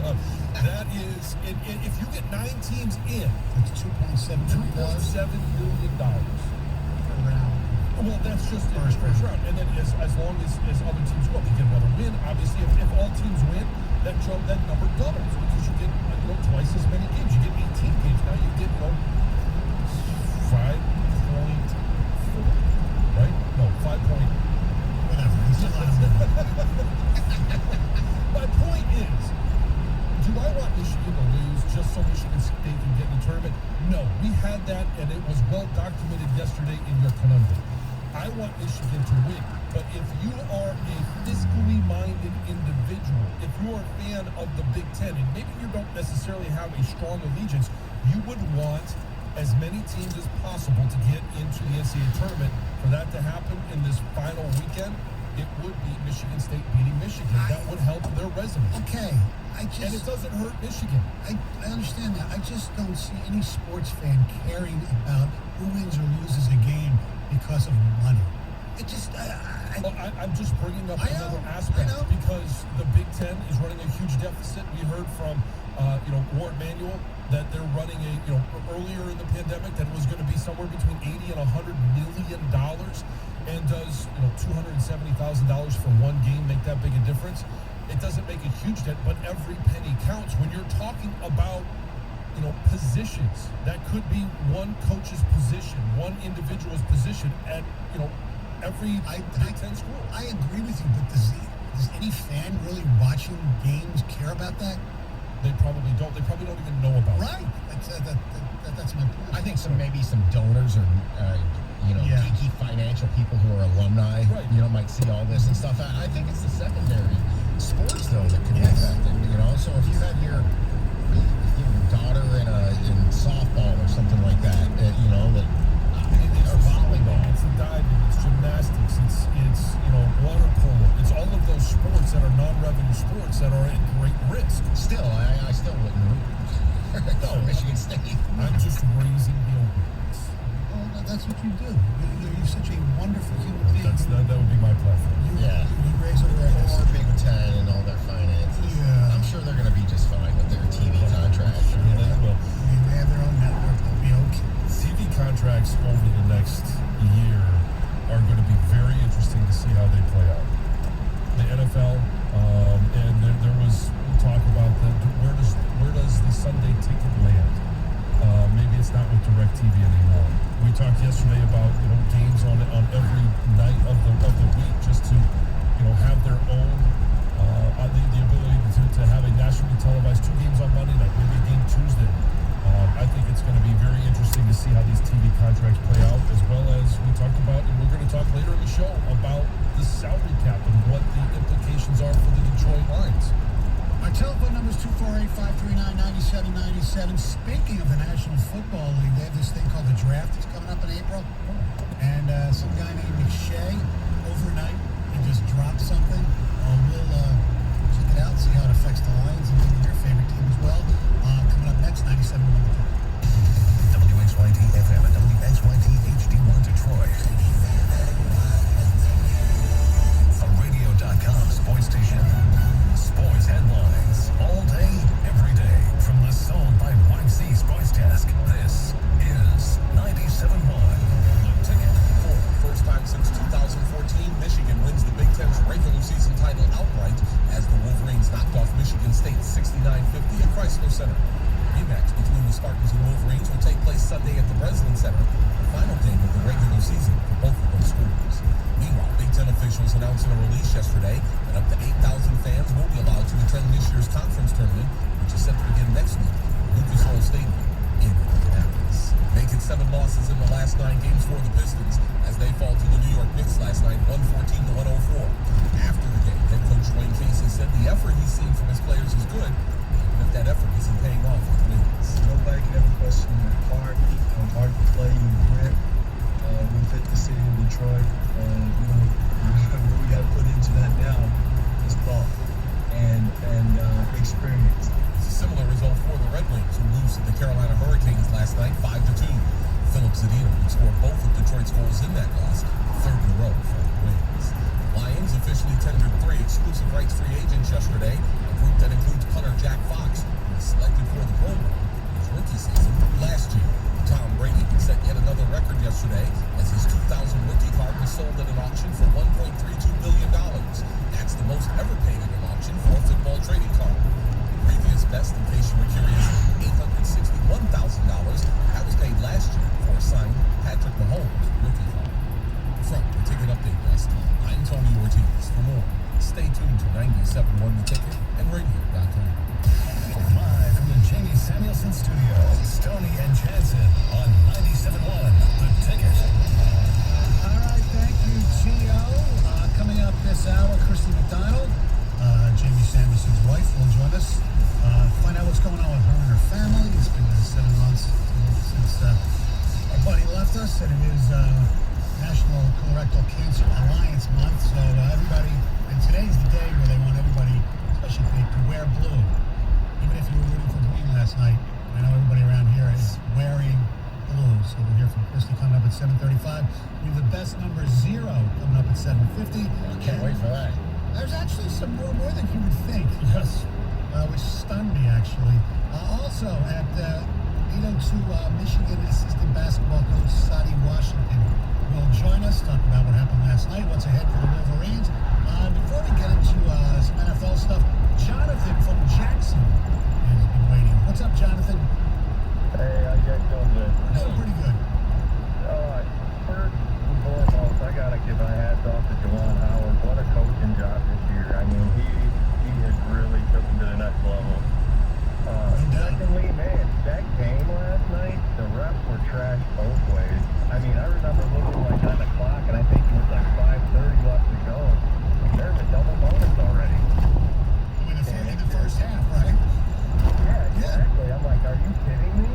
That is, if you get 9 teams in, It's $2.7 $2.7 million. around. Well, that's just in the first round. And then as long as other teams go up, you get another win. Obviously, if all teams win, that number doubles because you get twice as many games. You get 18 games. Now you get 5.4, right? No, 5 point. Whatever. It's a lot of money. My point is, do I want Michigan to lose just so Michigan State can get in the tournament? No. We had that, and it was well documented yesterday in your conundrum. I want Michigan to win. But if you are a fiscally minded individual, if you're a fan of the Big Ten, and maybe you don't necessarily have a strong allegiance, you would want as many teams as possible to get into the NCAA tournament. For that to happen in this final weekend, it would be Michigan State beating Michigan. That would help their resume. Okay. And it doesn't hurt Michigan. I understand that. I just don't see any sports fan caring about who wins or loses a game because of money. It just... I'm just bringing up another aspect because the Big Ten is running a huge deficit. We heard from, Ward Manuel that they're running earlier in the pandemic that it was going to be somewhere between $80 and $100 million. And does $270,000 for one game make that big a difference? It doesn't make a huge dent, but every penny counts. When you're talking about positions, that could be one coach's position, one individual's position at every Big Ten school. I agree with you, but does any fan really watching games care about that? They probably don't. They probably don't even know about it. Right. That's my point. I think maybe some donors or geeky financial people who are alumni, might see all this and stuff. I think it's the secondary sports though that could be affected. So if you had your daughter in softball or something like that, or volleyball, it's the diving, it's gymnastics, it's water polo, it's all of those sports that are non-revenue sports that are at great risk. Still, I still wouldn't root for Michigan State. I'm just raising the awareness. Well, that's what you do. You're such a wonderful human being. That would be my platform. You raise awareness. Or Big Ten and all their finances. Yeah. I'm sure they're going to be just fine with their TV contract. They will. They have their own network. They'll be okay. TV contracts over the next year are going to be very interesting to see how they play out. The NFL, and there was talk about where does the Sunday ticket land? Maybe it's not with DirecTV anymore. We talked yesterday about games on every night of the week just to have their own the ability to have a nationally televised 2 games on Monday night, maybe a game Tuesday. I think it's going to be very interesting to see how these TV contracts play out, as well as we talked about, and we're going to talk later in the show about the salary cap and what the implications are for the Detroit Lions. Our telephone number is 248-539-9797. Speaking of the National Football League, they have this thing called the draft that's coming up in April. And some guy named McShay overnight, he just dropped something. We'll check it out, see how it affects the Lions and maybe your favorite team as well. Coming up next, 97.1. WXYT FM and WXYT HD1 Detroit. A radio.com sports station. Sports headlines all day, every day. From the Sold by YC Sports Desk, this is 97.1. The Ticket. For the first time since 2014, Michigan wins the Big Ten's regular season title outright as the Wolverines knocked off Michigan State 69-50 at Chrysler Center. Rematch between the Spartans and Wolverines will take place Sunday at the Breslin Center, the final game of the regular season for both of those schools. Meanwhile, Big Ten officials announced in a release yesterday that up to 8,000 fans will be allowed to attend this year's conference tournament, which is set to begin next week at Lucas Oil Stadium in Indianapolis. Making 7 losses in the last 9 games for the Pistons as they fall to the New York Knicks last night, 114-104. After the game, head coach Dwayne Casey said the effort he's seen from his players is good, even if that effort isn't paying off with wins. Nobody can ever question hard to play and grit. We fit the city of Detroit. What we got to put into that now is thought and experience. It's a similar result for the Red Wings, who lose to the Carolina Hurricanes last night, 5-2. Philip Zadina would score both of Detroit's goals in that loss, 3rd in a row for the Wings. Lions officially tendered 3 exclusive rights free agents yesterday, and group that includes punter Jack Fox, who was selected for the Pro Bowl in his rookie season last year. Tom Brady set yet another record yesterday as his 2000 rookie card was sold at an auction for $1.32 billion. That's the most ever paid at an auction for a football trading card. The previous best, in case you were curious, $861,000. That was paid last year for a signed Patrick Mahomes rookie card. From the Ticket Update Desk, I'm Tony Ortiz. For more, stay tuned to 97.1 The Ticket and radio.com. Live from the Jamie Samuelson Studio, Stoney and Jansen on 97.1 The Ticket. All right, thank you, Gio. Coming up this hour, Christy McDonald, Jamie Samuelson's wife, will join us. Find out what's going on with her and her family. It's been 7 months since our buddy left us, and it is National Colorectal Cancer Alliance Month. So everybody, and today's the day where they want everybody, especially if they to wear blue. Even if you were rooting for green last night, I know everybody around here is wearing blue. So we'll hear from Christy coming up at 7:35. We have the best number 0 coming up at 7:50. I can't wait for that. There's actually some more than you would think. Yes. Which stunned me, actually. Also, at 8:02, Michigan assistant basketball coach Sadi Washington will join us, talk about what happened last night, what's ahead for the Wolverines. Before we get into some NFL stuff, Jonathan from Jackson has been waiting. What's up, Jonathan? Hey, how you guys doing today? Doing pretty good. First and foremost, I gotta give my hats off to Juwan Howard. What a coaching job this year. I mean, he has really took him to the next level. Secondly, man, that game last night, the refs were trash both ways. I mean, I remember looking like on the clock, and I think it was like 5:30 left to go. There's a double bonus already. In the first half, right? Yeah, exactly. I'm like, are you kidding me?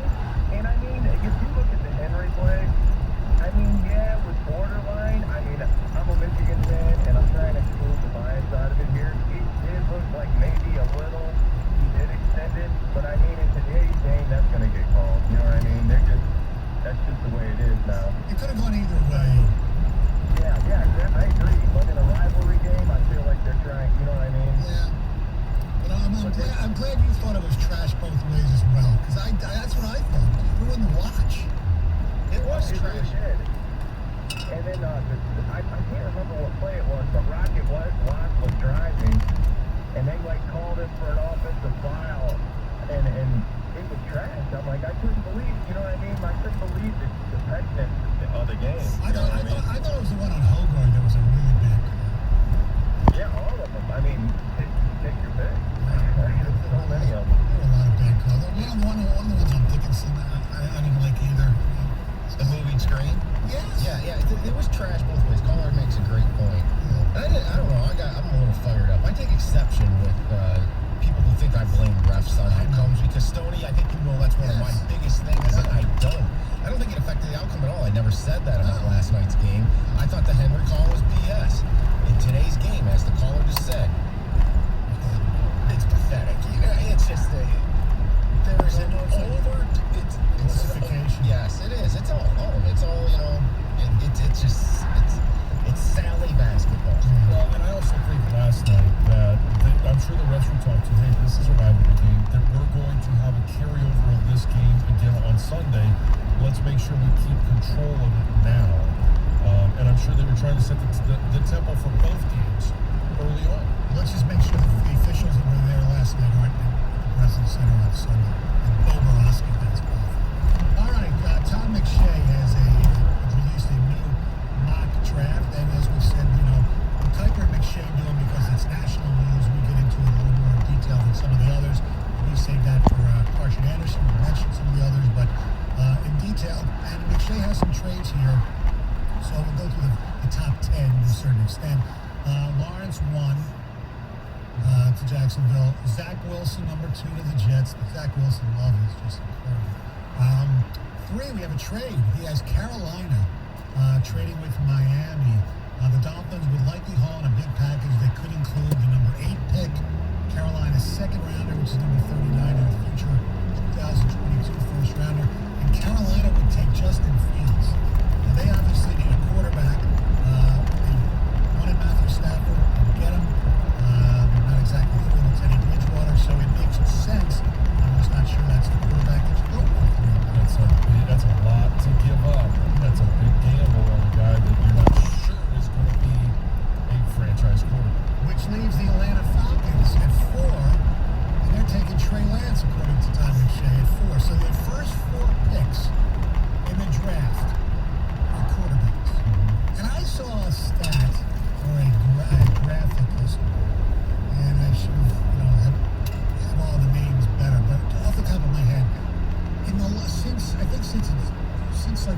And I mean, if you look at the Henry play, I mean, yeah, it was borderline. I mean, I'm a Michigan fan, and I'm trying to exclude the bias out of it here. It did look like maybe a little, he did extend it, but I mean, in today's game, that's going to get called. You know what I mean? That's just the way it is now. It could have gone either way. Yeah, I agree. But in a rivalry game, I feel like they're trying, you know what I mean? Yeah. But I'm glad you thought it was trash both ways as well, because that's what I thought. You wouldn't watch. It was trash. And then I can't remember what play it was, but Rocket Watts was driving, and they called him for an offensive foul, and it was trash. I'm like, I couldn't believe, you know what I mean? I couldn't believe the pettiness of the game. I thought it was the one on Hogard that was a really bad call. Yeah, all of them. I mean, take your pick. There's so many of them. There were a lot of bad calls. One of the ones on Dickinson, I didn't like either. The moving screen? Yes. Yeah. It was trash both ways. Caller makes a great point. I don't know. I'm a little fired up. I take exception with people who think I blame refs on outcomes because Stoney, I think you know that's one of my biggest things is that I don't think it affected the outcome at all. I never said that about last night's game. I thought the Henry call was BS. In today's game, as the caller just said, it's pathetic. It's just there's an over. Yes, it is. It's all it's Sally basketball. Well, and I also think last night that I'm sure the refs will talk to, hey, this is a rivalry game, that we're going to have a carryover of this game again on Sunday. Let's make sure we keep control of it now. And I'm sure they were trying to set the tempo for both games early on. Let's just make sure that the officials that were there last night aren't at the President Center on Sunday. And Bo Borowski, that's awful. All right, Tom McShay has released a new mock draft, and as we said, the Kuiper and McShay do them because it's national news. We get into it a little more in detail than some of the others. We saved that for Carson Anderson. We mentioned some of the others, but in detail. And McShay has some trades here, so we'll go through the top 10 to a certain extent. Lawrence 1 to Jacksonville. Zach Wilson, number 2 to the Jets. The Zach Wilson love is just incredible. 3, we have a trade. He has Carolina trading with Miami. The Dolphins would likely haul in a big package that could include the number 8 pick, Carolina's second rounder, which is number 39 in the future 2022 first rounder, and Carolina would take Justin Fields. Now, they obviously need a quarterback. They wanted Matthew Stafford and get him. They're not exactly thrilled with Teddy Bridgewater.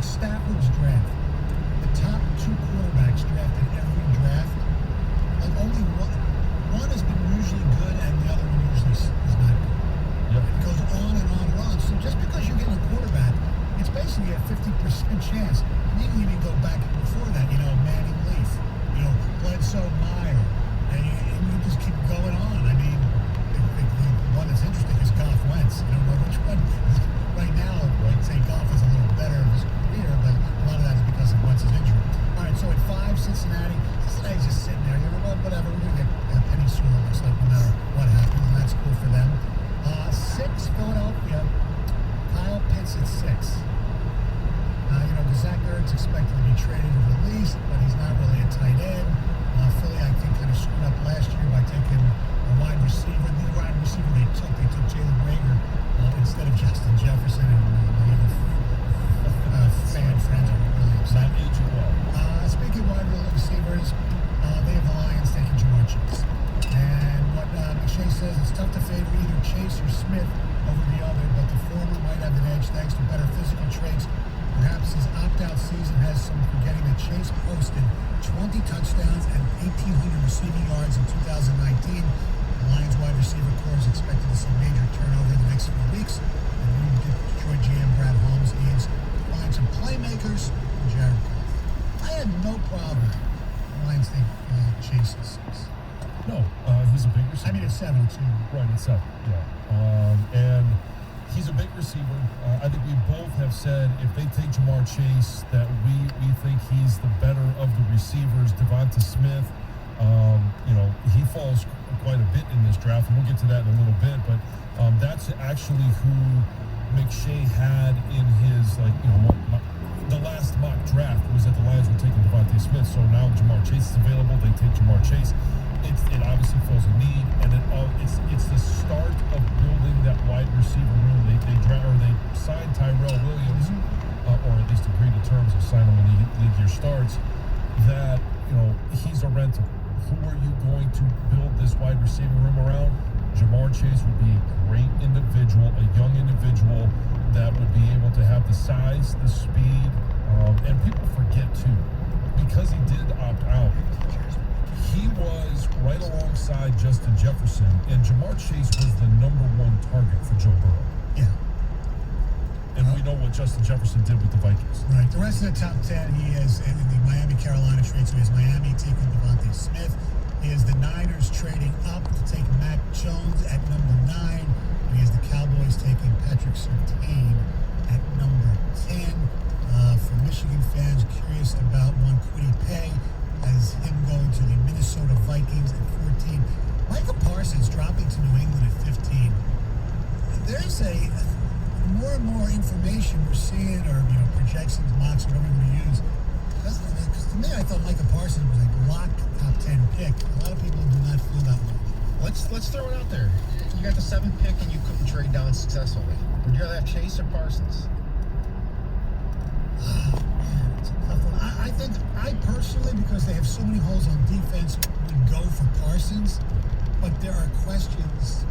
Stafford's draft, the top 2 quarterbacks drafted every draft, like only one has been usually good and the other one usually is not good. Yep. It goes on and on and on. So just because you're getting a quarterback, it's basically a 50% chance. And you can even go back before that, Manning Leaf, Bledsoe Meyer, and you just keep going on. I mean, the one that's interesting is Goff Wentz. I don't know which one. Right now, I'd say Goff is a little better of his career, but a lot of that is because of Wentz's injury. All right, so at 5, Cincinnati's just sitting there. Whatever, we're going to get Penny Sewell, looks like, no matter what happens, and that's cool for them. 6, Philadelphia, Kyle Pitts at 6. Zach Ertz expected to be traded or released, but he's not really a tight end. Philly, I think, kind of screwed up last year by taking a wide receiver. The wide receiver they took Jalen Rager instead of Justin Jefferson, and fan friends are really upset. Not aging well. Speaking of wide receivers, they have the Lions taking Jamar Chase. And what McShay says, it's tough to favor either Chase or Smith over the other, but the former might have an edge thanks to better physical traits. Perhaps his opt-out season has some forgetting that Chase posted 20 touchdowns and 1,800 receiving yards in 2019. The Lions wide receiver corps is expected to see major turnover in the next few weeks. And new Detroit GM Brad Holmes aims to find some playmakers for Jared Goff. I had no problem. The Lions think Chase is 6. No, he's a big receiver. I mean, it's 7 too. Right, it's 7, yeah. And he's a big receiver. I think we both have said if they take Jamar Chase that we think he's the better of the receivers. Devonta Smith, he falls quite a bit in this draft, and we'll get to that in a little bit. But that's actually who McShay had in his, the last mock draft was that the Lions were taking Devonta Smith. So now Jamar Chase is available. They take Jamar Chase. It obviously fills a need, and it's the start of building that wide receiver room. They signed Tyrell Williams, or at least agreed to terms of signing when the league year starts. That he's a rental. Who are you going to build this wide receiver room around? Jamar Chase would be a great individual, a young individual that would be able to have the size, the speed, and people forget too, because he did opt out. He was right alongside Justin Jefferson, and Jamar Chase was the #1 target for Joe Burrow. Yeah. And we know what Justin Jefferson did with the Vikings. Right. The rest of the top 10, he is in the Miami-Carolina trade, so he has Miami taking Devontae Smith. He has the Niners trading up to take Mac Jones at number 9, and he has the Cowboys taking Patrick Surtain at number 10. For Michigan fans curious about one Kwity Paye, as him going to the Minnesota Vikings at 14. Micah Parsons dropping to New England at 15. There's more and more information we're seeing, or projections, mocks, whatever we use. Because to me, I thought Micah Parsons was a locked top 10 pick. A lot of people do not feel that way. Let's throw it out there. You got the 7th pick and you couldn't trade down successfully. Would you rather have Chase or Parsons? It's a tough one. I think I personally, because they have so many holes on defense, would go for Parsons. But there are questions,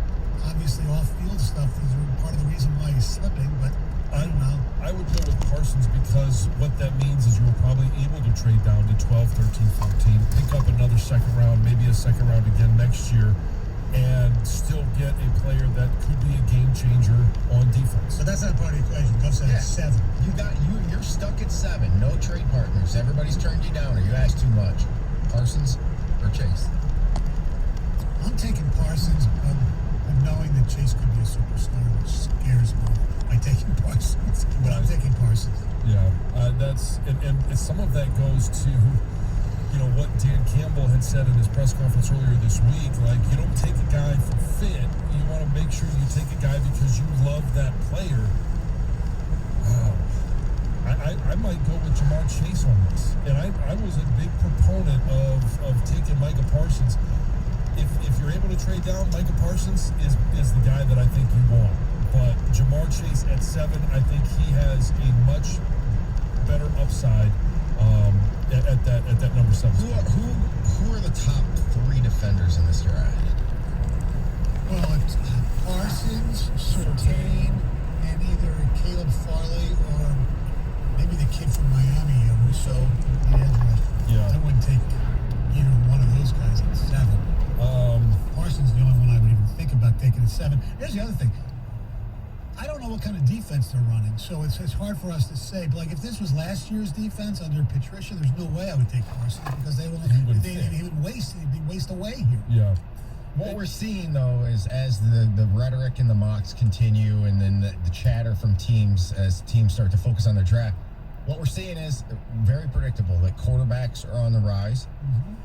obviously off-field stuff is part of the reason why he's slipping. But I don't know. I would go with Parsons because what that means is you were probably able to trade down to 12, 13, 14, pick up another second round, maybe a second round again next year, and still get a player that could be a game changer on defense. But that's not part of the equation. Go say 7. You're stuck at 7. No trade partners. Everybody's turned you down, or you asked too much. Parsons or Chase? I'm taking Parsons, but knowing that Chase could be a superstar, which scares me by taking Parsons. But I'm taking Parsons. Yeah, that's and some of that goes to what Dan Campbell had said in his press conference earlier this week. Like, you don't take a guy for fit. You want to make sure you take a guy because you love that player. Wow. I might go with Jamar Chase on this. And I was a big proponent of taking Micah Parsons. If you're able to trade down, Micah Parsons is the guy that I think you want. But Jamar Chase at 7, I think he has a much better upside at that number 7. Who are the top 3 defenders in this draft? Well, it's Parsons, Surtain, and either Caleb Farley or maybe the kid from Miami, Russo, the edge rusher. Yeah. I wouldn't take either one of those guys at 7. Parsons is the only one I would even think about taking at 7. Here's the other thing. I don't know what kind of defense they're running, so it's hard for us to say. But like, if this was last year's defense under Patricia, there's no way I would take Parsons because he would waste. He'd be waste away here. Yeah. What we're seeing, though, is as the rhetoric and the mocks continue and then the chatter from teams as teams start to focus on their draft, what we're seeing is very predictable that quarterbacks are on the rise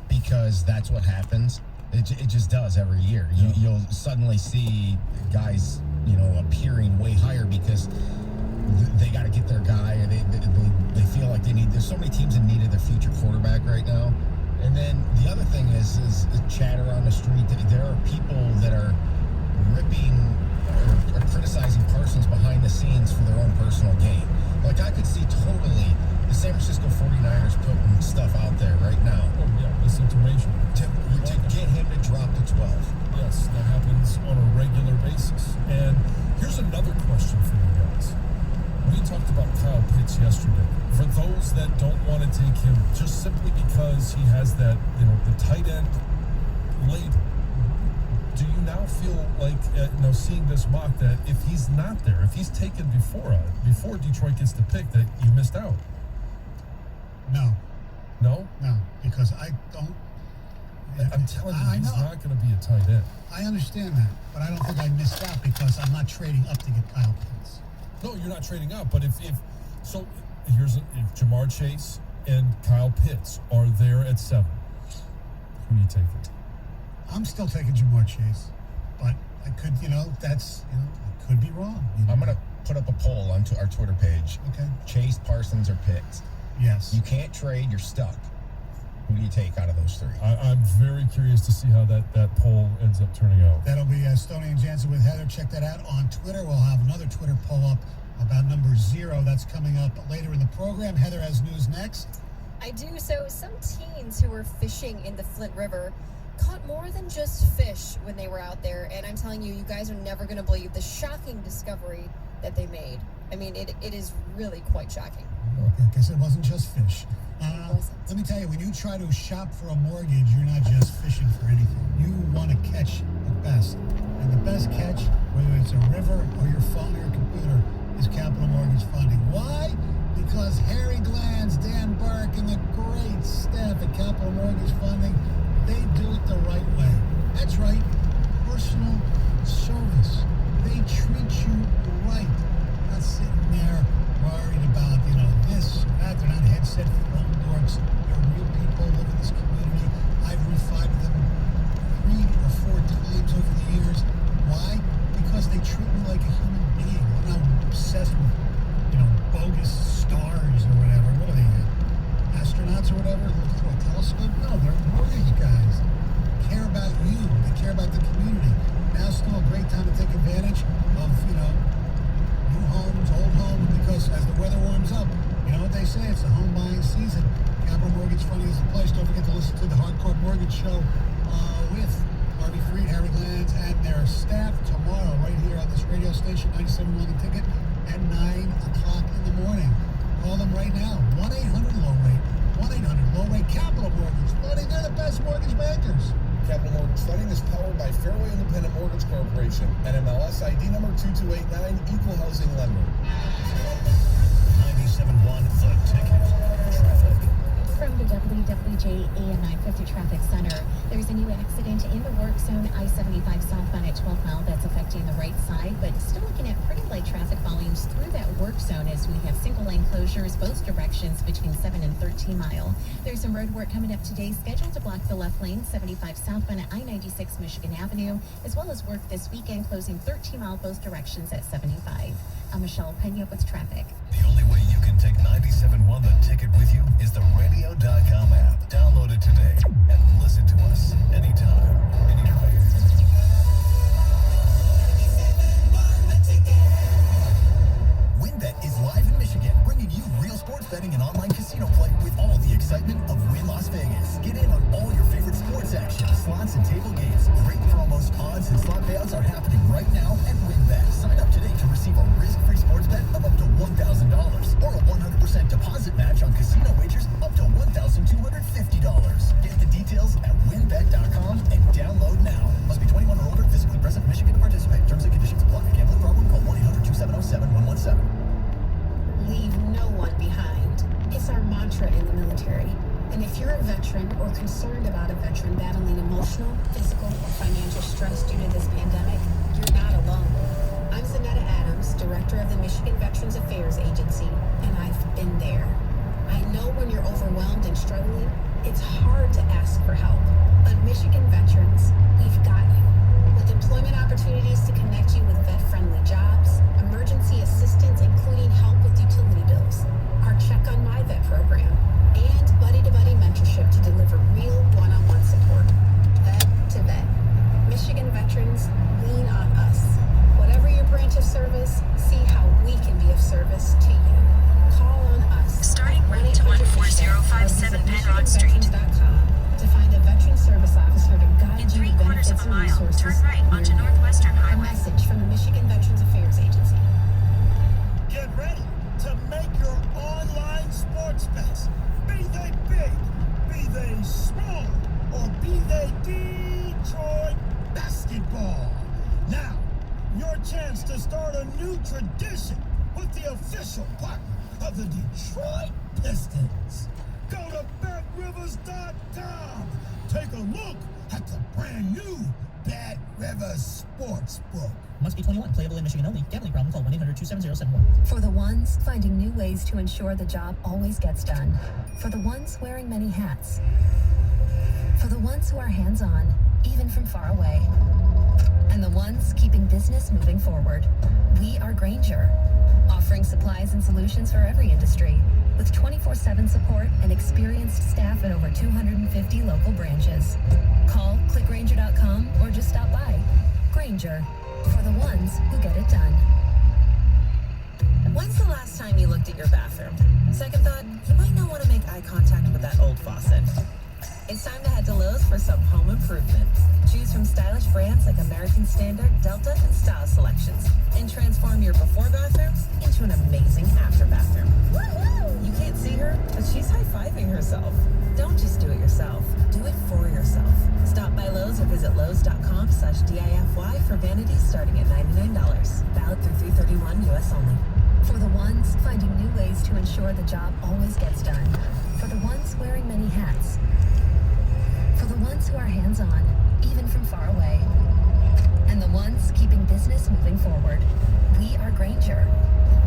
because that's what happens. It just does every year. You'll suddenly see guys, appearing way higher because they got to get their guy, or they feel like they need. There's so many teams in need of their future quarterback right now. And then the other thing is chatter on the street. There are people that are ripping or criticizing Parsons behind the scenes for their own personal gain. Like, I could see totally the San Francisco 49ers putting stuff out there right now. Oh, yeah, misinformation. To get him to drop to 12. Yes, that happens on a regular basis. And here's another question for you guys. We talked about Kyle Pitts yesterday. For those that don't want to take him just simply because he has that, the tight end label, do you now feel like, seeing this mock, that if he's not there, if he's taken before Detroit gets the pick, that you missed out? No. No? No, because I don't. I'm telling you, he's not going to be a tight end. I understand that, but I don't think I missed out because I'm not trading up to get Kyle Pitts. No, you're not trading up, but if Jamar Chase and Kyle Pitts are there at 7, who are you taking? I'm still taking Jamar Chase, but I could, I could be wrong. I'm going to put up a poll onto our Twitter page. Okay. Chase, Parsons, or Pitts? Yes. You can't trade, you're stuck. Who do you take out of those 3? I'm very curious to see how that poll ends up turning out. That'll be Stoney and Jansen with Heather. Check that out on Twitter. We'll have another Twitter poll up about number 0. That's coming up later in the program. Heather has news next. I do. So some teens who were fishing in the Flint River caught more than just fish when they were out there. And I'm telling you, you guys are never going to believe the shocking discovery that they made. I mean, it is really quite shocking. Okay, I guess it wasn't just fish. Let me tell you, when you try to shop for a mortgage, you're not just fishing for anything. You want to catch the best. And the best catch, whether it's a river or your phone or your computer, is Capital Mortgage Funding. Why? Because Harry Glanz, Dan Burke, and the great staff at Capital Mortgage Funding, they do it the right way. That's right, personal service. They treat you right. Not sitting there worried about, this or that. They're not headset phone dorks. They're real people live in this community. I've refied with them 3 or 4 times over the years. Why? Because they treat me like a human being. I'm not obsessed with, bogus stars or whatever. What are they, astronauts or whatever? Look through a telescope? No, they're mortgage guys. They care about you. They care about the community. Now's still a great time to take advantage of, new homes, old homes, because as the weather warms up, you know what they say, it's the home buying season. Capital Mortgage Funding is the place. Don't forget to listen to the Hardcore Mortgage Show with Harvey Freed, Harry Glanz, and their staff tomorrow right here on this radio station, 97.1 The Ticket, at 9 o'clock in the morning. Call them right now, 1-800-LOW-RATE, 1-800-LOW-RATE, Capital Mortgage Funding. They're the best mortgage bankers. Capital Mortgage Funding is powered by Fairway Independent Mortgage Corporation, NMLS ID number 2289, Equal Housing Lender. 97.1 The Ticket. Traffic. From the WWJE and 950 Traffic Center, there's a new accident in the work zone, I-75 southbound at 12 Mile. That's affecting the right side, but still looking at pretty light traffic volumes through that work zone as we have single lane closures both directions between 7 and 13 Mile. There's some road work coming up today scheduled to block the left lane, 75 southbound at I-96 Michigan Avenue, as well as work this weekend closing 13 Mile both directions at 75. I'm Michelle Pena with traffic. The only way you can take 97.1 The Ticket with you is the radio.com app. Download it today and listen to us anytime, anywhere. WynnBET is live in Michigan, bringing you real sports betting and online casino play with all the excitement of Wynn Las Vegas. Get in on all your favorite sports action, slots and table games, great promos, most odds and slot payouts are happening right now at WynnBET. Sign up today to receive a risk-free sports bet of up to $1,000 or a 100% deposit match on casino wagers up to $1,250. Get the details at WynnBET.com and download now. Must be 21 or older, physically present in Michigan to participate. Terms and conditions apply. Gambling problem? Call 1-800-270-7117. Leave no one behind. It's our mantra in the military. And if you're a veteran or concerned about a veteran battling emotional, physical, or financial stress due to this pandemic, you're not alone. I'm Zanetta Adams, Director of the Michigan Veterans Affairs Agency, and I've been there. I know when you're overwhelmed and struggling, it's hard to ask for help. But Michigan veterans, we've got you. With employment opportunities to connect you with vet-friendly jobs, emergency assistance including help with utility bills, our Check on My Vet program, and buddy-to-buddy mentorship to deliver real one-on-one support. Vet to vet. Michigan veterans, lean on us. Whatever your branch of service, see how we can be of service to you. Call on us. Starting route to 14057 Penrod Street. To find a veteran service officer to guide In you to 3/4 benefits of a and mile, resources. turn right onto near you. Northwestern A Highway. message from the Michigan Veterans Affairs Agency. Get ready to make your online sports bets. Be they big, be they small, or be they Detroit basketball. Now, your chance to start a new tradition with the official partner of the Detroit Pistons. Go to BetRivers.com. Take a look at the brand new Bet Rivers Sportsbook. Must be 21. Playable in Michigan only. Gambling problem? Call 1-800-270-71. For the ones finding new ways to ensure the job always gets done. For the ones wearing many hats. For the ones who are hands-on, even from far away. And the ones keeping business moving forward. We are Grainger, offering supplies and solutions for every industry, with 24/7 support and experienced staff at over 250 local branches. Call, click Grainger.com, or just stop by. Grainger, for the ones who get it done. When's the last time you looked at your bathroom? Second thought, you might not want to make eye contact with that old faucet. It's time to head to Lowe's for some home improvements. Choose from stylish brands like American Standard, Delta, and Style Selections, and transform your before bathroom into an amazing after bathroom. Woo-hoo! You can't see her, but she's high-fiving herself. Don't just do it yourself. Do it for yourself. Stop by Lowe's or visit Lowes.com/DIFY for vanities starting at $99. Valid through 3/31 U.S. only. For the ones finding new ways to ensure the job always gets done. For the ones wearing many hats. For the ones who are hands-on, even from far away. And the ones keeping business moving forward. We are Grainger,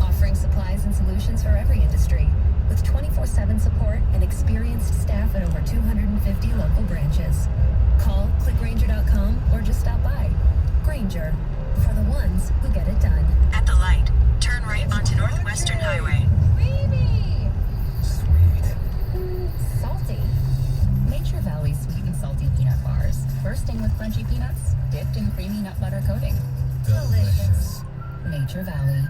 offering supplies and solutions for every industry, with 24/7 support and experienced staff at over 250 local branches. Call, click Grainger.com, or just stop by. Grainger, for the ones who get it done. At the light, turn right onto Northwestern Highway. Creamy! Sweet. Salty. Nature Valley sweet and salty peanut bars. Bursting with crunchy peanuts, dipped in creamy nut butter coating. Delicious. Nature Valley.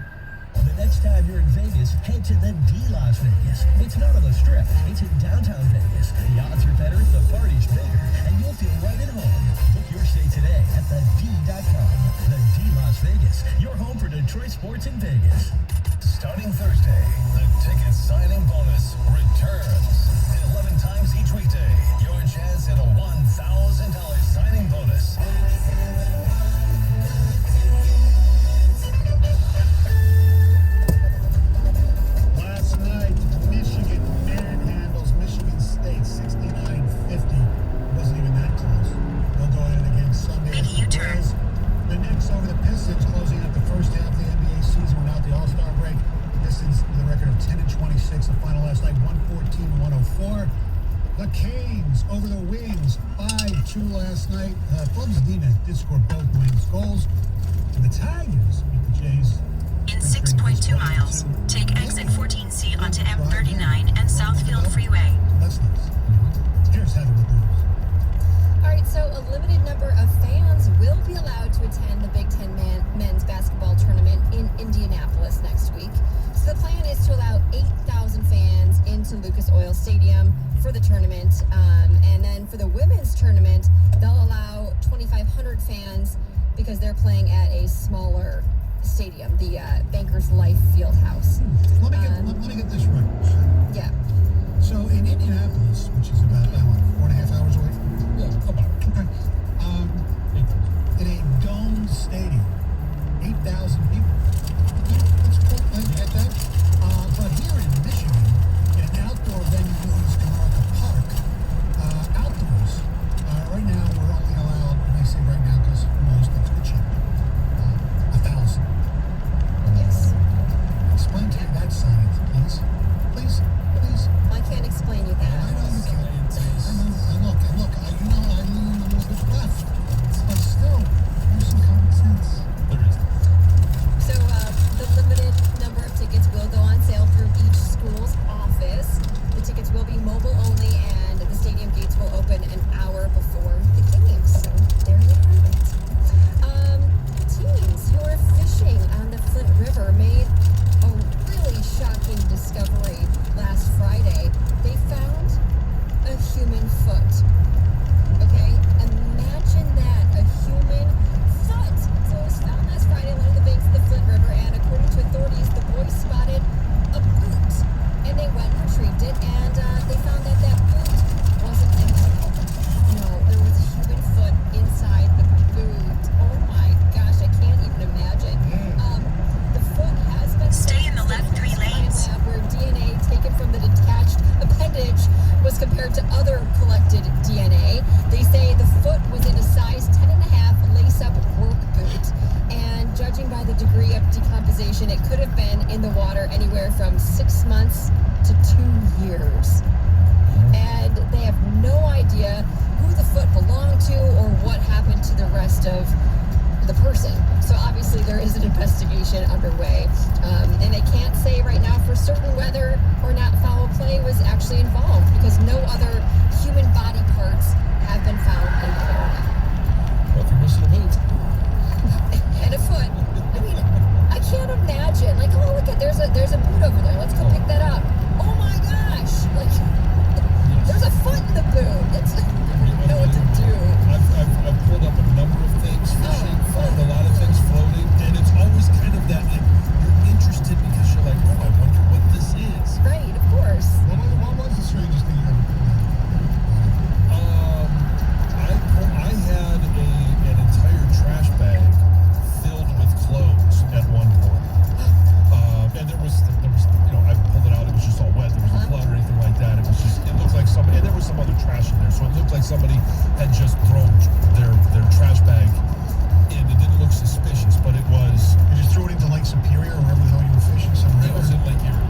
The next time you're in Vegas, head to the D Las Vegas. It's not on the Strip. It's in downtown Vegas. The odds are better, the party's bigger, and you'll feel right at home. Book your stay today at thed.com. The D Las Vegas, your home for Detroit sports in Vegas. Starting Thursday, the ticket signing bonus returns. 11 times each weekday, your chance at a $1,000 signing bonus. Last night, Michigan manhandles Michigan State 69-50. Wasn't even that close. They'll go in again Sunday. Make a U-turn. The Knicks over the Pistons, closing out the first half of the NBA season without the All-Star break. Pistons with a record of 10-26. The final last night, 114-104. The Canes over the Wings, 5-2 last night. Columbus Demon did score both Wings goals. And the Tigers beat the Jays. In 6.2 miles, take exit 14C onto M39 and Southfield Freeway. That's nice. Here's Heather with the news. All right, so a limited number of fans will be allowed to attend the Big Ten men's basketball tournament in Indianapolis next week. So the plan is to allow 8,000 fans into Lucas Oil Stadium for the tournament. And then for the women's tournament, they'll allow 2,500 fans because they're playing at a smaller stadium, the Bankers Life Field House. Let me get this right. Yeah. So in Indianapolis, which is about 4.5 hours away. Yeah, about. Okay. In a domed stadium, 8,000 people. That's cool. I get that. But here in Michigan, in an outdoor venue known as Comerica Park, outdoors, right now we're only allowed, and I say right now because who knows, things could change, 1,000. Yes. Explain to me that science, please. Please. I can't explain you that. I know you can't. And look, you know I lean a little bit left, but still, there's some common sense. There is. So the limited number of tickets will go on sale through each school's office. The tickets will be mobile only, and the stadium gates will open an hour before the game. So there you have it. Teens who are fishing on the Flint River made a really shocking discovery last Friday. They found a human foot. Okay? Imagine that, a human foot. So it was found last Friday along the banks of the Flint River, and according to authorities, the boys spotted a boot, and they went and retrieved it, and they found that boot wasn't empty. No, there was a human foot inside the boot. Oh my gosh, I can't even imagine. The foot has been Stay in the left 3 lanes. where DNA taken from the detached appendage was compared to other collected DNA. They say the foot was in a size 10.5 lace-up work boot, and judging by the degree of decomposition, it could have been in the water anywhere from 6 months to 2 years. And they have no idea who the foot belonged to or what happened to the rest of the person. So obviously there is an investigation underway, and they can't say right now for certain whether or not foul play was actually involved, because no other human body parts have been found in the area. Well, if you're missing a boot. And a foot. I mean, I can't imagine. Like, oh, look at there's a boot over there. Let's go pick that up. Oh my gosh! Like, there's a foot in the boot. I don't know what to do. I've pulled up a number of things fishing, found a lot of things floating, and it's always kind of that, like, you're interested because you're like, oh, I wonder what this is. Right, of course. What was the strangest thing you ever I had an entire trash bag filled with clothes at one point. And there was, I pulled it out, it was just all wet. There was no flood or anything like that. It looked like somebody, and there was some other trash in there, so it looked like somebody had just thrown their trash bag in. It didn't look suspicious, but it was. You just threw it into Lake Superior or wherever the hell you were fishing somewhere. It was in Lake Erie.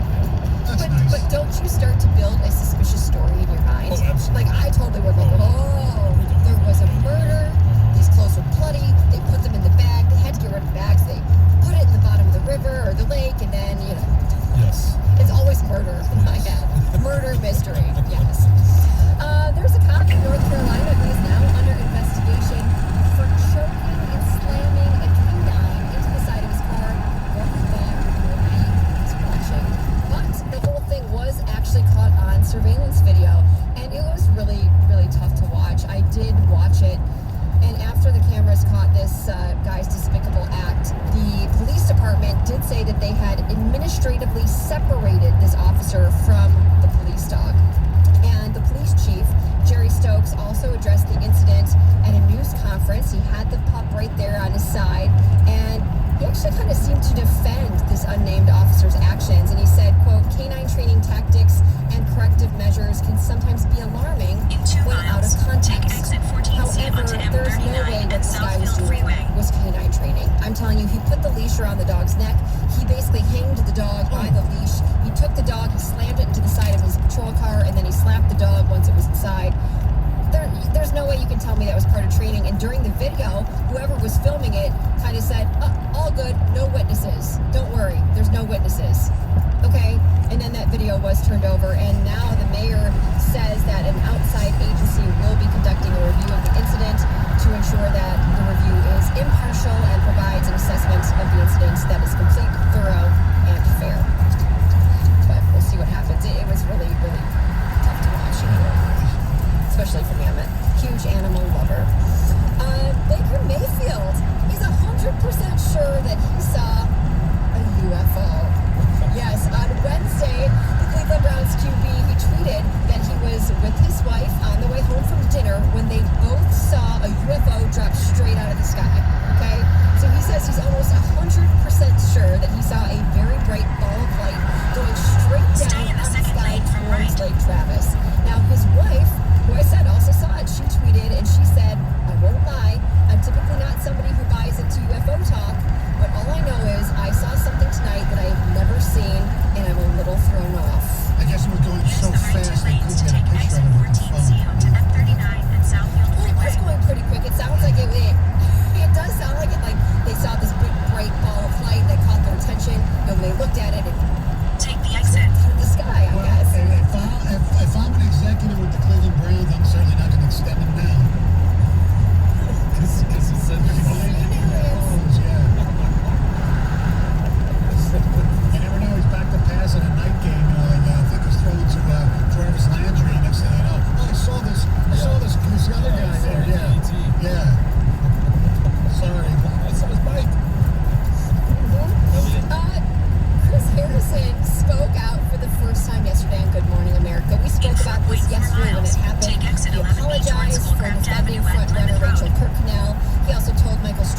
That's nice. But don't you start to build a suspicious story in your mind? Oh, absolutely. Like, I totally would, there was a murder, these clothes were bloody, they put them in the bag, they had to get rid of the bags, they put it in the bottom of the river or the lake, and then, Yes. it's always murder in my head. Murder mystery, yes. There's a cop in North Carolina who is now under investigation for choking and slamming a canine into the side of his car while he thought nobody was watching. But the whole thing was actually caught on surveillance video, and it was really, really tough to watch. I did watch it, and after the cameras caught this guy's despicable act, the police department did say that they had administratively separated this officer from the police dog. And the police chief, Jerry Stokes, also addressed the incident at a news conference. He had the pup right there on his side, and he actually kind of seemed to defend this unnamed officer's actions. And he said, quote, canine training tactics and corrective measures can sometimes be alarming when out of context. However, there's no way what this guy was doing was canine training. I'm telling you, he put the leash around the dog's neck. He basically hanged the dog by the leash. He took the dog, he slammed it into the side of his patrol car, and then he slapped the dog once it was inside. There's no way you can tell me that was part of training. And during the video, whoever was filming it kind of said, all good, no witnesses. Don't worry, there's no witnesses. Okay, and then that video was turned over, and now the mayor says that an outside agency will be conducting a review of the incident to ensure that the review is impartial and provides an assessment of the incident that is complete, thorough, and fair. But we'll see what happens. It was really, really tough to watch, especially for me. I'm a huge animal lover. Baker Mayfield, he's a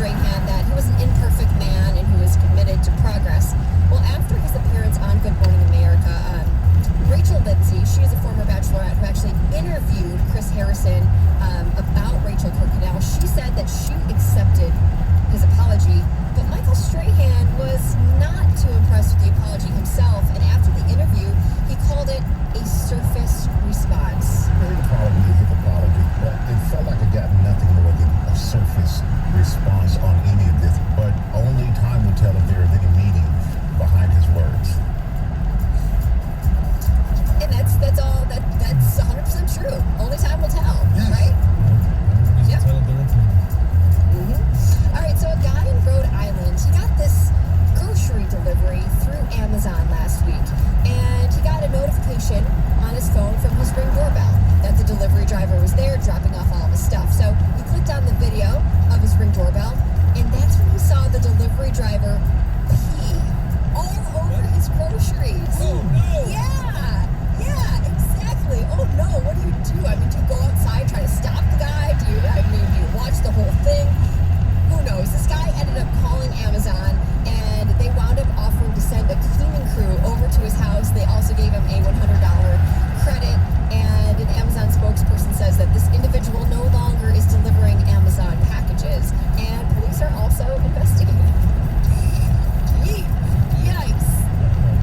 Strahan that he was an imperfect man and who was committed to progress. Well, after his appearance on Good Morning America, Rachel Lindsay, she is a former bachelorette who actually interviewed Chris Harrison about Rachel Kirkconnell. She said that she accepted his apology, but Michael Strahan was not too impressed with the apology himself, and after the interview, he called it a surface response. His apology, but it felt like it got nothing more than a surface response on any of this, but only time will tell if there is any meaning behind his words. And that's 100% true. Only time will tell, right? Yep. All right, so a guy in Rhode Island, he got this grocery delivery through Amazon last week, and he got a notification on his phone from his Ring doorbell that the delivery driver was there dropping off all of his stuff. So he clicked on the video of his Ring doorbell, and that's when he saw the delivery driver pee all over his groceries. Oh, no! Yeah, exactly. Oh, no, what do you do? I mean, do you go outside, try to stop the guy? Do you watch the whole thing? Who knows? This guy ended up calling Amazon, and they wound up offering to send a cleaning crew over to his house. They also gave him a $100 credit, and an Amazon spokesperson says that this individual no longer is delivering Amazon packages, and police are also investigating. Yikes.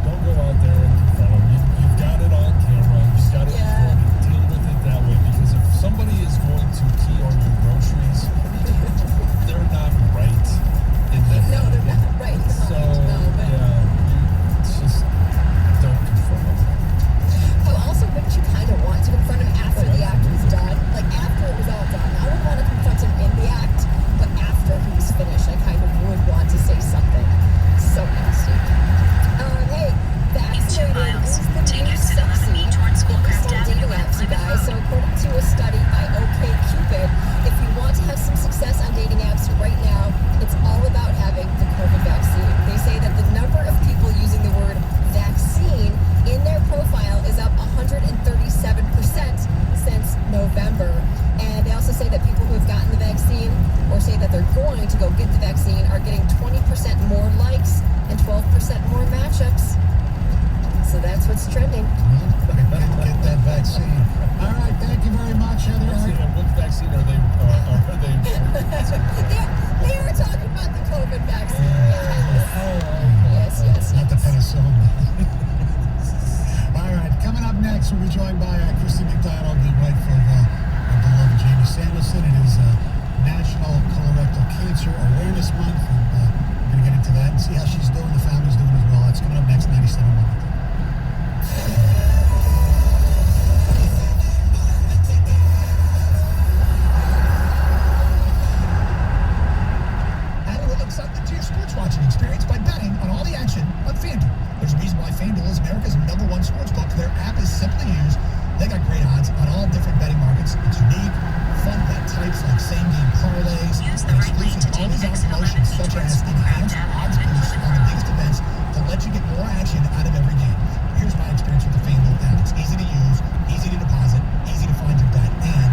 Don't go out there and confront him. You've got it on camera. You've got to deal with it that way, because if somebody is going to key on your groceries, they're not right in the head. No, they're not right. So, just don't confront them. Oh, also, wouldn't you kind of want to confront him after the act was done? Like, after it was all done. I wouldn't want to confront him in the act, but after he was finished, I kind of would want to say something. So nasty. Hey, vaccinated is the new sexy. It's on dating apps, you guys. So according to a study by OkCupid, if you want to have some success on dating apps right now, it's all about having the COVID vaccine. They say that the number of people using the word vaccine in their profile is up 137% since November. And they also say that people who have gotten the vaccine or say that they're going to go get the vaccine are getting 20% more likes and 12% more matchups. So that's what's trending. Get that vaccine. All right, thank you very much, Heather. What vaccine are they? They were talking about the COVID vaccine. Yes. Not the penicillin. All right, coming up next, we'll be joined by Christy McDonald, the wife of our beloved Jamie Sanderson. It is National Colorectal Cancer Awareness Month, and we're going to get into that and see how she's doing, the family's doing as well. That's coming up next, 97.1. Sports watching experience by betting on all the action on FanDuel. There's a reason why FanDuel is America's #1 sportsbook. Their app is simple to use. They got great odds on all different betting markets. It's unique, fun bet types like same-game parlays, and exclusive always-on promotions such as enhanced odds boosts on the biggest events to let you get more action out of every game. Here's my experience with the FanDuel app. It's easy to use, easy to deposit, easy to find your bet, and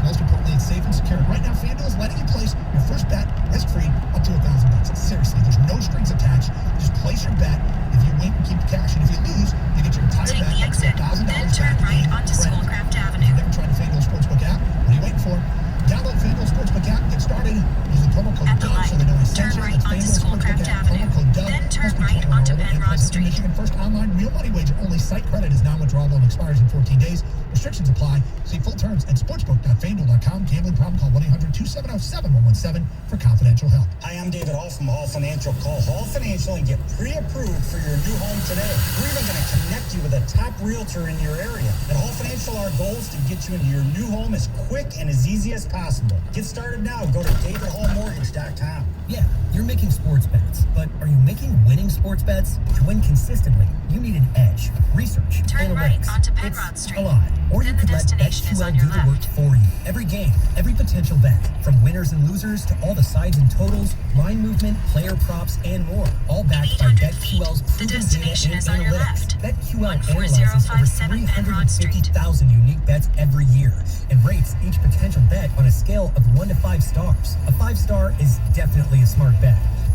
most importantly, it's safe and secure. Right now, FanDuel is letting you place your first bet risk-free up to $1,000. Seriously, there's no strings attached. Just place your bet. If you win, keep the cash. And if you lose, you get your entire bet up to $1,000 back. Then turn right onto Schoolcraft Avenue. If you've never tried the FanDuel Sportsbook app, what are you waiting for? Download FanDuel Sportsbook app. Get started. Use the promo code DOVE so they know I sent you. Turn right onto Schoolcraft Avenue. Then turn right onto Penrod Street. Michigan first online real money wager only. Site credit is non-withdrawable and expires in 14 days. Restrictions apply. See full terms at sportsbook.fanduel.com. Gambling problem, call 1-800-270-7117 for confidential help. Hi, I'm David Hall from Hall Financial. Call Hall Financial and get pre-approved for your new home today. We're even going to connect you with a top realtor in your area. At Hall Financial, our goal is to get you into your new home as quick and as easy as possible. Get started now. Go to davidhallmortgage.com. Yeah, You're making sports bets, but are you making winning sports bets? To win consistently, you need an edge. Research, Turn analytics. right onto Penrod It's Street. a lot. Or Then you the could let destination is BetQL on your do the work left. for you. Every game, every potential bet, from winners and losers to all the sides and totals, line movement, player props, and more. All backed by 800 feet. BetQL's The proven destination data is and on your analytics. left. BetQL analyzes 14057 over Penrod Street. 350,000 unique bets every year and rates each potential bet on a scale of 1 to 5 stars. A 5-star is definitely a smart bet.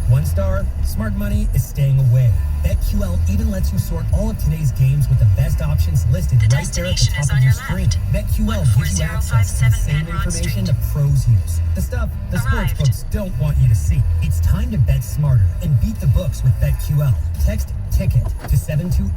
1 star, smart money is staying away. BetQL even lets you sort all of today's games with the best options listed right there at the destination top is of on your your screen. left. BetQL gives you access to the 14057 same Penrod information Street. the pros use. The stuff the Arrived. sportsbooks don't want you to see. It's time to bet smarter and beat the books with BetQL. Text TICKET to 728